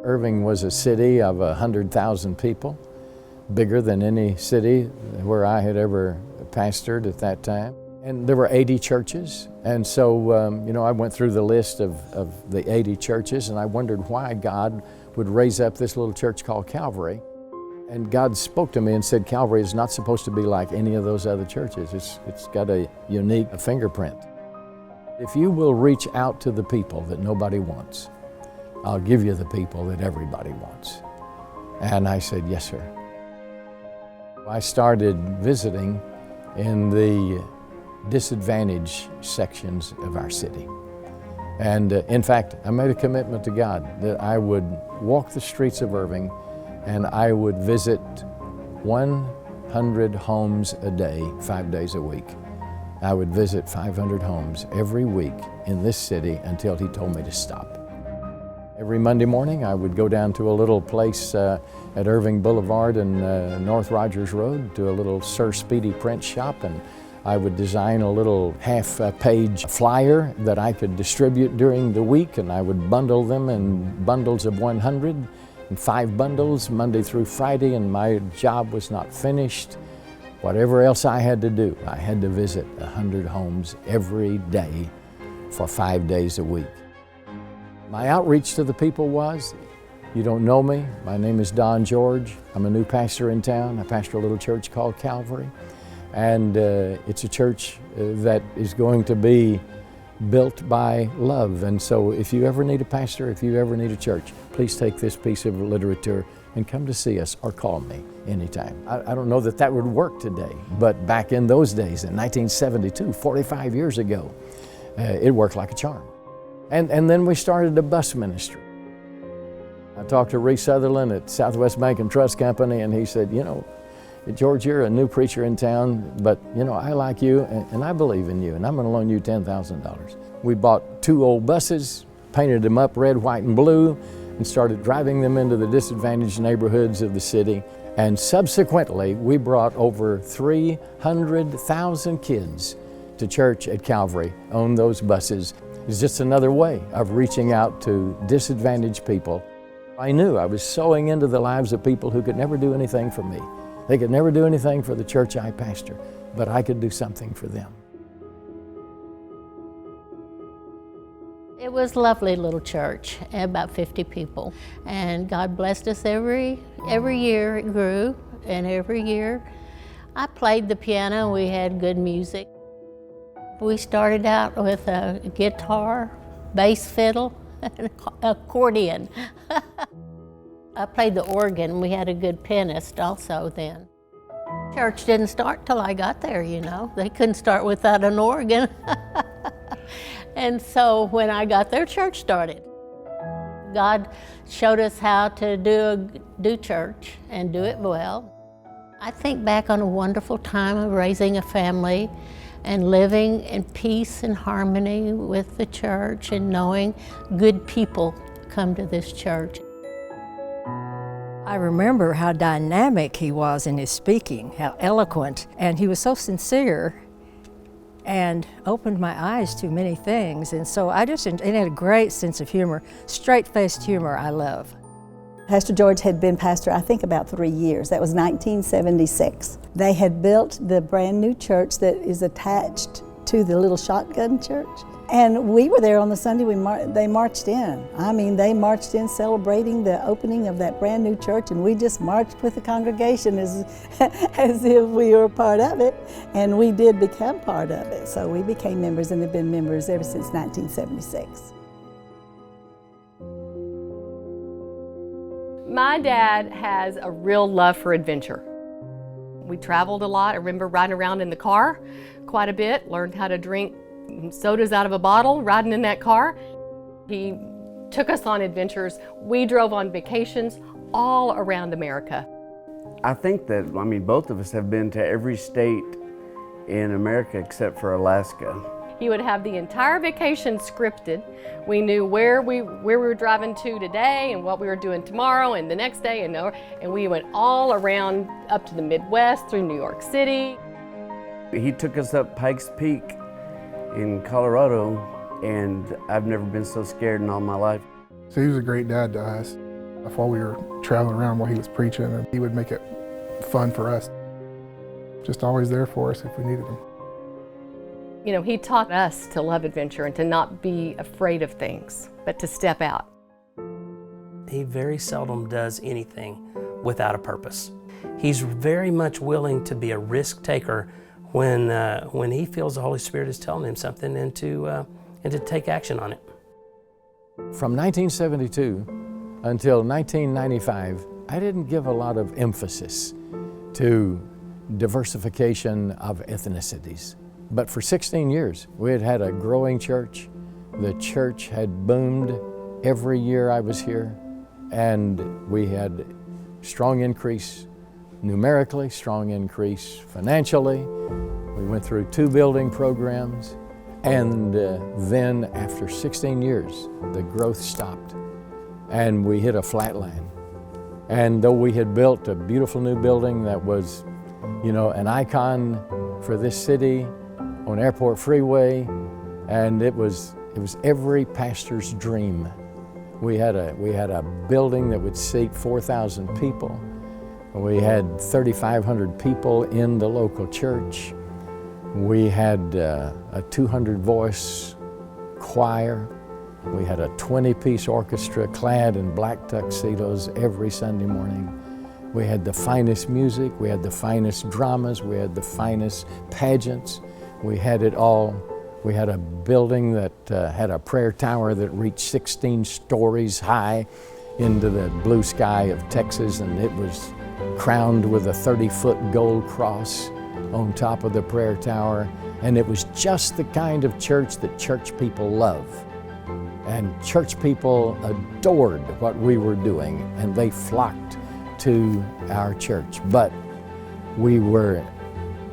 Irving was a city of 100,000 people, bigger than any city where I had ever pastored at that time. And there were 80 churches, and so I went through the list of the 80 churches, and I wondered why God would raise up this little church called Calvary. And God spoke to me and said, Calvary is not supposed to be like any of those other churches. It's got a unique fingerprint. If you will reach out to the people that nobody wants, I'll give you the people that everybody wants. And I said, yes, sir. I started visiting in the disadvantaged sections of our city. And in fact, I made a commitment to God that I would walk the streets of Irving and I would visit 100 homes a day, 5 days a week. I would visit 500 homes every week in this city until He told me to stop. Every Monday morning, I would go down to a little place at Irving Boulevard and North Rogers Road to a little Sir Speedy print shop, and I would design a little half-page flyer that I could distribute during the week, and I would bundle them in bundles of 100, and 5 bundles Monday through Friday, and my job was not finished. Whatever else I had to do, I had to visit 100 homes every day for 5 days a week. My outreach to the people was, you don't know me, my name is Don George. I'm a new pastor in town. I pastor a little church called Calvary. And it's a church that is going to be built by love. And so if you ever need a pastor, if you ever need a church, please take this piece of literature and come to see us or call me anytime. I don't know that that would work today, but back in those days, in 1972, 45 years ago, it worked like a charm. And then we started a bus ministry. I talked to Reese Sutherland at Southwest Bank and Trust Company, and he said, George, you're a new preacher in town, but I like you and I believe in you, and I'm going to loan you $10,000. We bought 2 old buses, painted them up red, white, and blue, and started driving them into the disadvantaged neighborhoods of the city. And subsequently, we brought over 300,000 kids to church at Calvary on those buses. It's just another way of reaching out to disadvantaged people. I knew I was sowing into the lives of people who could never do anything for me. They could never do anything for the church I pastor, but I could do something for them. It was a lovely little church, about 50 people. And God blessed us every year it grew, and every year I played the piano, we had good music. We started out with a guitar, bass fiddle, and accordion. I played the organ. We had a good pianist also then. Church didn't start till I got there, They couldn't start without an organ. And so when I got there, church started. God showed us how to do church and do it well. I think back on a wonderful time of raising a family and living in peace and harmony with the church and knowing good people come to this church. I remember how dynamic he was in his speaking, how eloquent, and he was so sincere and opened my eyes to many things. And so and he had a great sense of humor, straight-faced humor I love. Pastor George had been pastor, I think, about 3 years. That was 1976. They had built the brand new church that is attached to the little shotgun church. And we were there on the Sunday they marched in. I mean, they marched in celebrating the opening of that brand new church, and we just marched with the congregation as if we were part of it, and we did become part of it. So we became members and have been members ever since 1976. My dad has a real love for adventure. We traveled a lot. I remember riding around in the car quite a bit, learned how to drink sodas out of a bottle, riding in that car. He took us on adventures. We drove on vacations all around America. I think that, both of us have been to every state in America except for Alaska. He would have the entire vacation scripted. We knew where we were driving to today and what we were doing tomorrow and the next day, and we went all around up to the Midwest through New York City. He took us up Pikes Peak in Colorado, and I've never been so scared in all my life. So he was a great dad to us. While we were traveling around while he was preaching, and he would make it fun for us. Just always there for us if we needed him. You know, he taught us to love adventure and to not be afraid of things, but to step out. He very seldom does anything without a purpose. He's very much willing to be a risk taker when he feels the Holy Spirit is telling him something and to take action on it. From 1972 until 1995, I didn't give a lot of emphasis to diversification of ethnicities. But for 16 years, we had had a growing church. The church had boomed every year I was here, and we had strong increase numerically, strong increase financially. We went through 2 building programs, and then after 16 years, the growth stopped, and we hit a flat line. And though we had built a beautiful new building that was, you know, an icon for this city on Airport Freeway, and it was every pastor's dream. We had a building that would seat 4,000 people. We had 3,500 people in the local church. We had a 200-voice choir. We had a 20-piece orchestra clad in black tuxedos every Sunday morning. We had the finest music, we had the finest dramas, we had the finest pageants. We had it all. We had a building that had a prayer tower that reached 16 stories high into the blue sky of Texas, and it was crowned with a 30-foot gold cross on top of the prayer tower. And it was just the kind of church that church people love. And church people adored what we were doing, and they flocked to our church. But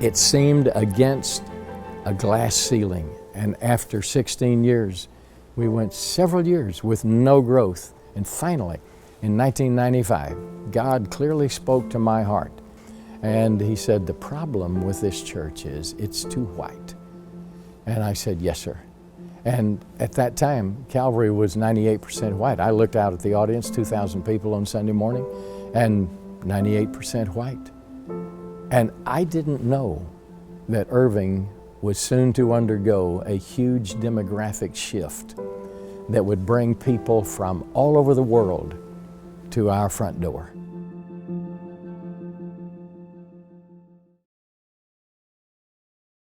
it seemed against a glass ceiling. And after 16 years, we went several years with no growth. And finally, in 1995, God clearly spoke to my heart. And He said, the problem with this church is it's too white. And I said, yes, sir. And at that time, Calvary was 98% white. I looked out at the audience, 2,000 people on Sunday morning, and 98% white. And I didn't know that Irving was soon to undergo a huge demographic shift that would bring people from all over the world to our front door.